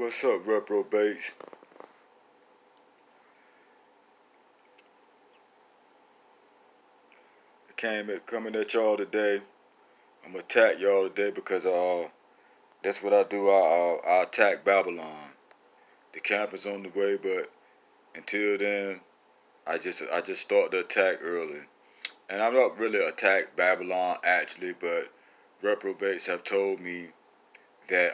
What's up, reprobates? Coming at y'all today. I'm gonna attack y'all today because that's what I do. I attack Babylon. The camp is on the way, but until then, I just start the attack early. And I'm not really attack Babylon actually, but reprobates have told me that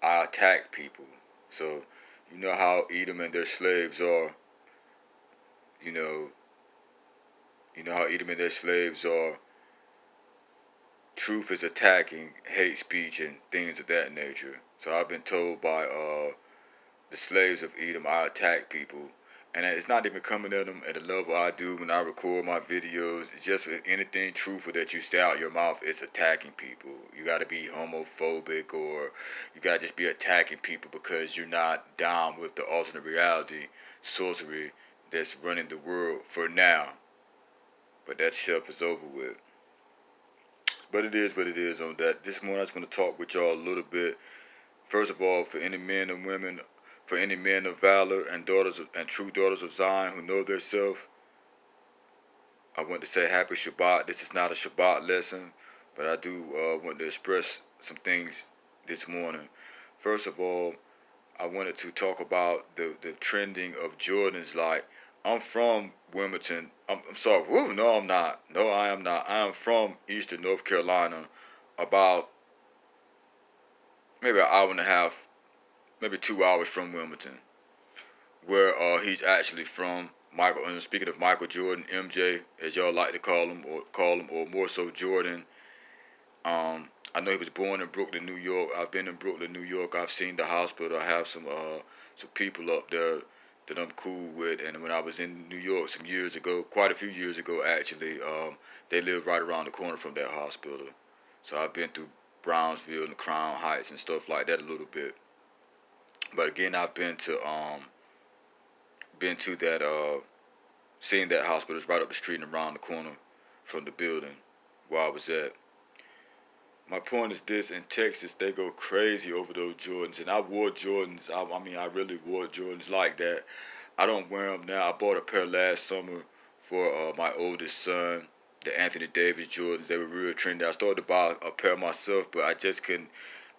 I attack people. So you know how Edom and their slaves are. You know, you know how Edom and their slaves are. Truth is attacking hate speech and things of that nature. So I've been told by the slaves of Edom I attack people. And it's not even coming at them at the level I do when I record my videos. It's just anything truthful that you say out your mouth, it's attacking people. You got to be homophobic or you got to just be attacking people because you're not down with the alternate reality, sorcery that's running the world for now. But that stuff is over with. But it is what it is on that. This morning I just want to talk with y'all a little bit. First of all, for any men and women, for any men of valor and true daughters of Zion who know their self, I want to say happy Shabbat. This is not a Shabbat lesson, but I do want to express some things this morning. First of all, I wanted to talk about the trending of Jordans. Like, I'm from Wilmington. I'm sorry. Woo, no, I'm not. No, I am not. I am from Eastern North Carolina, about maybe an hour and a half, maybe 2 hours from Wilmington, where he's actually from. Michael. And speaking of Michael Jordan, MJ, as y'all like to call him, or more so Jordan. I know he was born in Brooklyn, New York. I've been in Brooklyn, New York. I've seen the hospital. I have some people up there that I'm cool with. And when I was in New York some years ago, quite a few years ago actually, they lived right around the corner from that hospital. So I've been through Brownsville and Crown Heights and stuff like that a little bit. But again, I've been to that seen that hospital. It's right up the street and around the corner from the building where I was at. My point is this: in Texas, they go crazy over those Jordans, and I wore Jordans. I mean, I really wore Jordans like that. I don't wear them now. I bought a pair last summer for my oldest son, the Anthony Davis Jordans. They were real trendy. I started to buy a pair myself, but I just couldn't.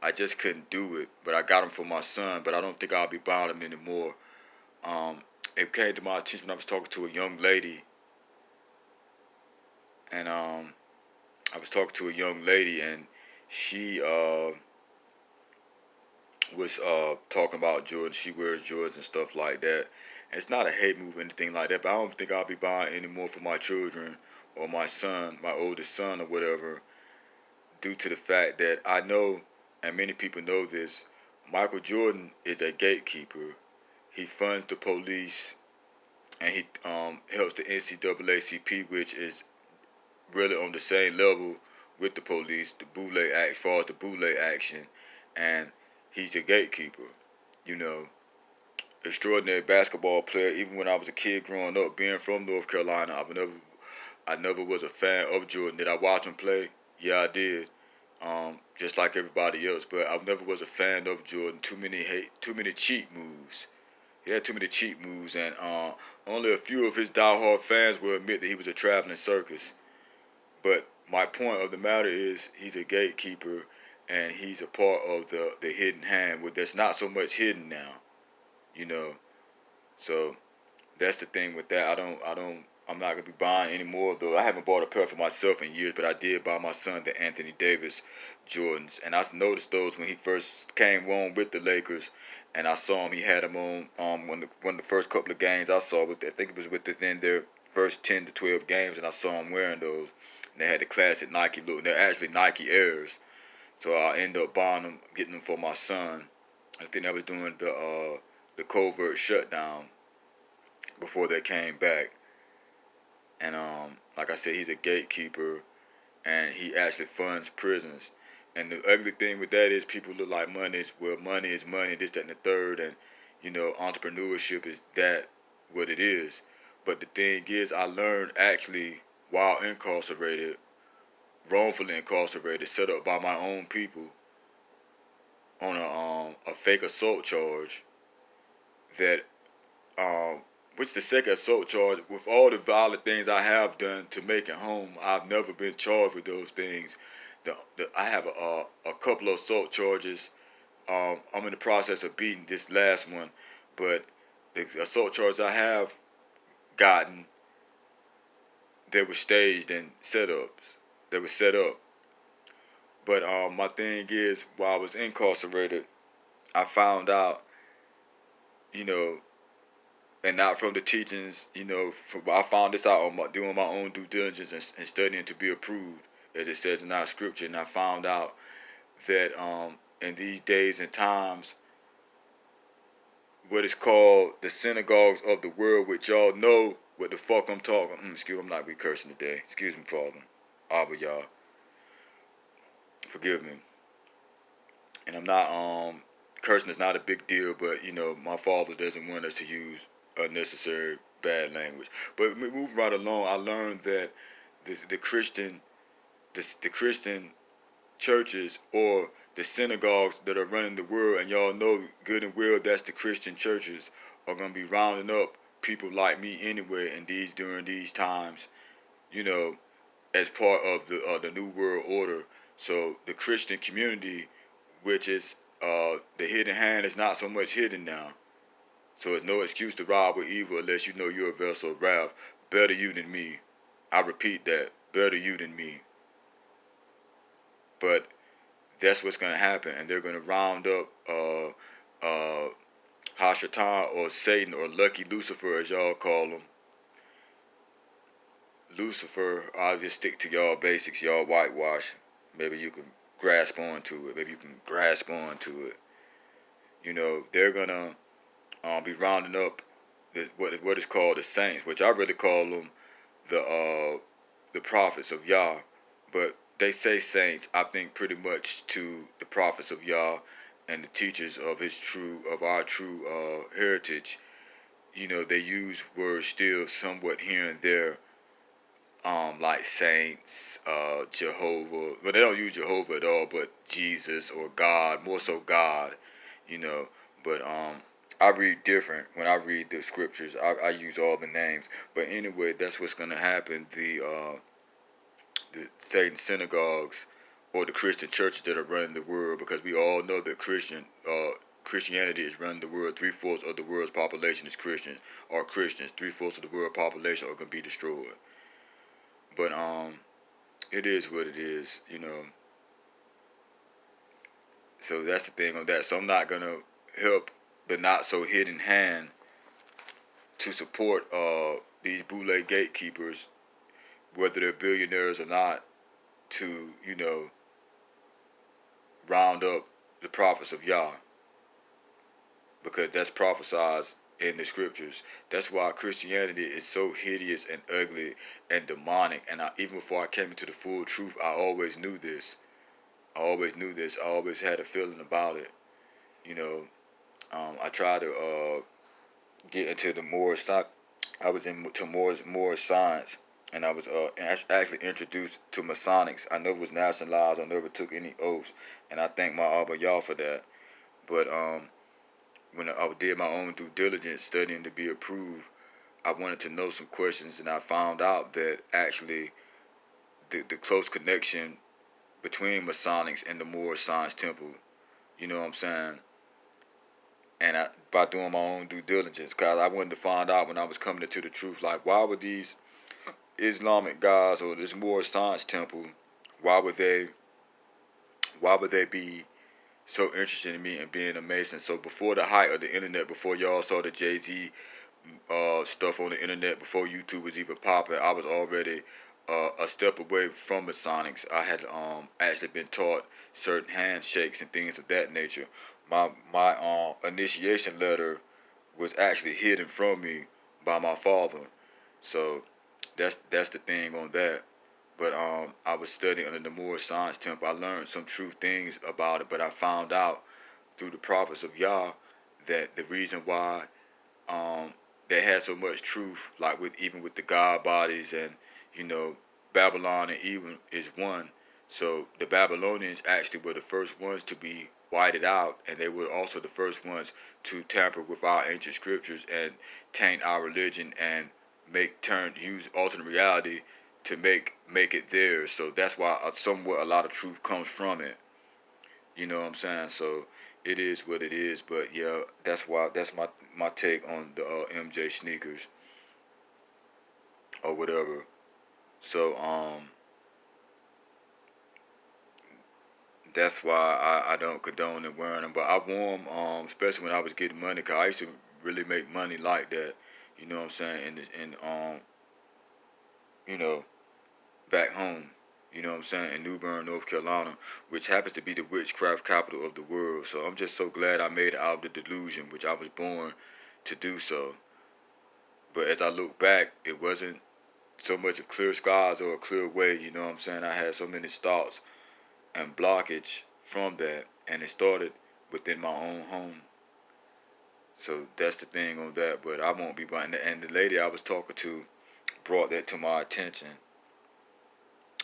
I just couldn't do it. But I got them for my son. But I don't think I'll be buying them anymore. It came to my attention when I was talking to a young lady, and I was talking to a young lady, and she was talking about Jordan. She wears Jordans and stuff like that. And it's not a hate move or anything like that, but I don't think I'll be buying any more for my children or my son, my oldest son or whatever, due to the fact that I know, and many people know this, Michael Jordan is a gatekeeper. He funds the police, and he helps the NCAACP, which is really on the same level with the police, the Boule Act, as far as the Boule action, and he's a gatekeeper. You know, extraordinary basketball player. Even when I was a kid growing up, being from North Carolina, I never was a fan of Jordan. Did I watch him play? Yeah, I did. Just like everybody else, but I never was a fan of Jordan. Too many cheat moves. He had too many cheat moves, and only a few of his diehard fans will admit that he was a traveling circus. But my point of the matter is, he's a gatekeeper, and he's a part of the hidden hand. Well, that's not so much hidden now, you know. So that's the thing with that. I'm not gonna be buying anymore though. I haven't bought a pair for myself in years, but I did buy my son the Anthony Davis Jordans, and I noticed those when he first came on with the Lakers, and I saw him. He had them on one of the first couple of games I saw. I think it was within their first 10 to 12 games, and I saw him wearing those. And they had the classic Nike look. And they're actually Nike Airs, so I ended up buying them, getting them for my son. I think that was during the covert shutdown before they came back. And like I said, he's a gatekeeper, and he actually funds prisons. And the ugly thing with that is people look like money is money, this, that, and the third, and you know, entrepreneurship is that what it is. But the thing is, I learned actually while incarcerated, wrongfully incarcerated, set up by my own people on a fake assault charge that which the second assault charge, with all the violent things I have done to make it home, I've never been charged with those things. I have a couple of assault charges. I'm in the process of beating this last one, but the assault charges I have gotten, they were staged and setups. They were set up. But my thing is, while I was incarcerated, I found out, you know, and not from the teachings, I found this out on doing my own due diligence and studying to be approved, as it says in our scripture. And I found out that in these days and times, what is called the synagogues of the world, which y'all know what the fuck I'm talking. Excuse me, I'm not be cursing today. Excuse me, Father. Abba, y'all. Forgive me. And I'm not cursing is not a big deal, but my Father doesn't want us to use unnecessary bad language. But moving right along, I learned that the Christian churches, or the synagogues that are running the world, and y'all know good and well that's the Christian churches, are gonna be rounding up people like me anyway, and during these times, as part of the New World Order. So the Christian community, which is the hidden hand, is not so much hidden now. So it's no excuse to rob with evil unless you know you're a vessel of wrath. Better you than me. I repeat that. Better you than me. But that's what's going to happen. And they're going to round up Hashatan, or Satan, or Lucky Lucifer, as y'all call him. Lucifer, I'll just stick to y'all basics, y'all whitewash. Maybe you can grasp onto it. They're going to be rounding up what is called the saints, which I really call them the prophets of Yah. But they say saints, I think, pretty much to the prophets of Yah and the teachers of our true heritage. They use words still somewhat here and there, like saints, Jehovah. But they don't use Jehovah at all, but Jesus or God, more so God. But I read different when I read the scriptures. I use all the names. But anyway, that's what's gonna happen. The Satan synagogues, or the Christian churches that are running the world, because we all know that Christianity is running the world. 3/4 of the world's population is Christians. 3/4 of the world population are gonna be destroyed. But it is what it is, So that's the thing on that. So I'm not gonna help the not so hidden hand to support these boule gatekeepers, whether they're billionaires or not, to round up the prophets of Yah, because that's prophesied in the scriptures. That's why Christianity is so hideous and ugly and demonic. And even before I came into the full truth, I always knew this. I always had a feeling about it. I tried to get into the more science. I was into more science, and I was actually introduced to Masonics. I never was nationalized. I never took any oaths, and I thank my Abba Yah for that. But when I did my own due diligence studying to be approved, I wanted to know some questions, and I found out that actually the close connection between Masonics and the Moorish Science Temple. You know what I'm saying? And by doing my own due diligence, because I wanted to find out, when I was coming into the truth, like, why would these Islamic guys, or this Moorish Science Temple, why would they be so interested in me and being a Mason? So before the height of the internet, before y'all saw the Jay-Z stuff on the internet, before YouTube was even popping, I was already a step away from Masonics. I had actually been taught certain handshakes and things of that nature. My initiation letter was actually hidden from me by my father. So that's the thing on that. But I was studying under the Moorish Science Temple. I learned some true things about it, but I found out through the prophets of Yah that the reason why they had so much truth, like even with the God bodies, and Babylon and even is one. So the Babylonians actually were the first ones to be whited out, and they were also the first ones to tamper with our ancient scriptures and taint our religion and use alternate reality to make it theirs. So that's why somewhat a lot of truth comes from it. You know what I'm saying? So it is what it is. But yeah, that's my take on the MJ sneakers or whatever. So that's why I don't condone in wearing them. But I wore them especially when I was getting money, cause I used to really make money like that. You know what I'm saying? And you know, back home. You know what I'm saying? In New Bern, North Carolina, which happens to be the witchcraft capital of the world. So I'm just so glad I made it out of the delusion, which I was born to do so. But as I look back, it wasn't so much of clear skies or a clear way. You know what I'm saying? I had so many thoughts and blockage from that, and it started within my own home. So that's the thing on that. But I won't be buying that. And the lady I was talking to brought that to my attention,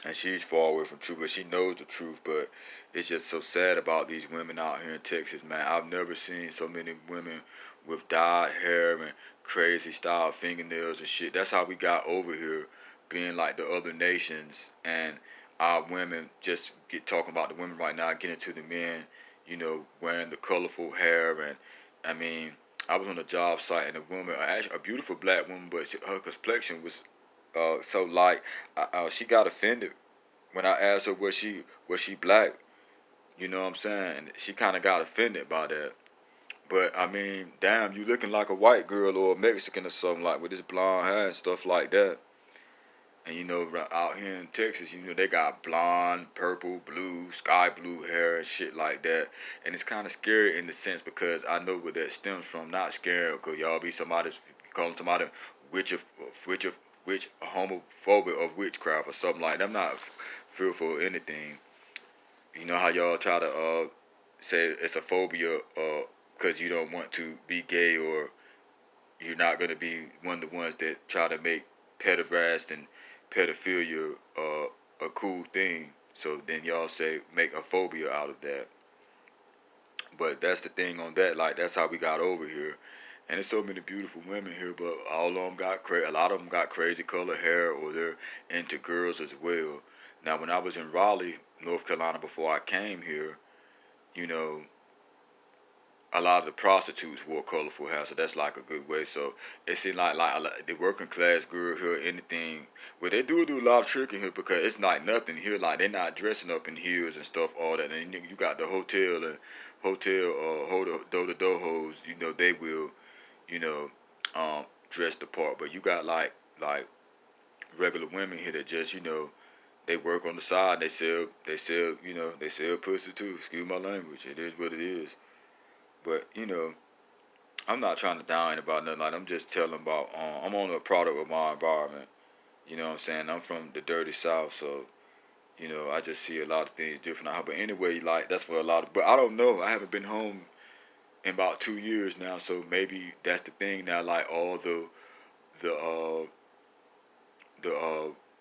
and she's far away from truth, but she knows the truth. But it's just so sad about these women out here in Texas, man. I've never seen so many women with dyed hair and crazy style fingernails and shit. That's how we got over here, being like the other nations, and our women just get talking about the women right now, getting to the men, wearing the colorful hair. And I mean, I was on a job site, and a woman, actually a beautiful black woman, but her complexion was so light. She got offended when I asked her was she black. You know what I'm saying? And she kind of got offended by that. But I mean, damn, you looking like a white girl or a Mexican or something, like with this blonde hair and stuff like that. And out here in Texas, they got blonde, purple, blue, sky blue hair and shit like that. And it's kind of scary in the sense because I know where that stems from. Not scary because y'all be calling somebody witch of homophobic of witchcraft or something like that. I'm not fearful of anything. You know how y'all try to say it's a phobia because you don't want to be gay, or you're not going to be one of the ones that try to make pederast and pedophilia a cool thing. So then y'all say make a phobia out of that. But that's the thing on that. Like, that's how we got over here. And there's so many beautiful women here, but all of them a lot of them got crazy color hair, or they're into girls as well. Now, when I was in Raleigh, North Carolina, before I came here, you know, a lot of the prostitutes wore colorful hair, so that's like a good way. So it seemed like the working class girl here, anything. Well, they do a lot of tricking here because it's like nothing here. Like, they're not dressing up in heels and stuff, all that. And you got the hotel door to door hoes. They will, you know, dress the part. But you got like regular women here that just they work on the side. They sell pussy too. Excuse my language. It is what it is. But I'm not trying to down about nothing. Like, I'm just telling about. I'm on a product of my environment. You know what I'm saying? I'm from the dirty South, so I just see a lot of things different out here. But anyway, like, that's for a lot of. But I don't know. I haven't been home in about 2 years now, so maybe that's the thing now. Like, all the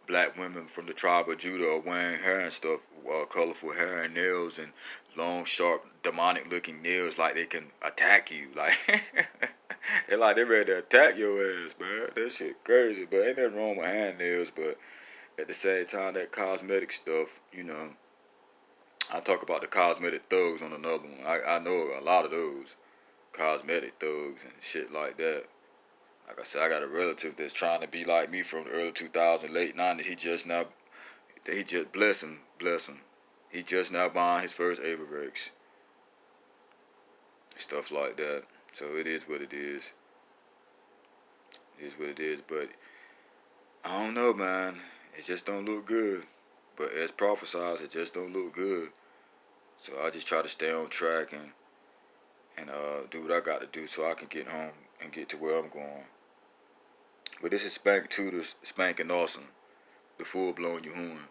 black women from the tribe of Judah are wearing hair and stuff, colorful hair and nails and long, sharp, demonic looking nails, like they can attack you. Like, they ready to attack your ass, man. That shit crazy. But ain't nothing wrong with hand nails. But at the same time, that cosmetic stuff, I talk about the cosmetic thugs on another one. I know a lot of those cosmetic thugs and shit like that. Like I said, I got a relative that's trying to be like me from the early 2000s, late 90s. He just bless him. He just now buying his first Avirex. Stuff like that. So it is what it is. It is what it is. But I don't know, man. It just don't look good. But as prophesied, it just don't look good. So I just try to stay on track and do what I got to do so I can get home and get to where I'm going. But this is Spank Tudor's Spanking Awesome, the full blown Yehun.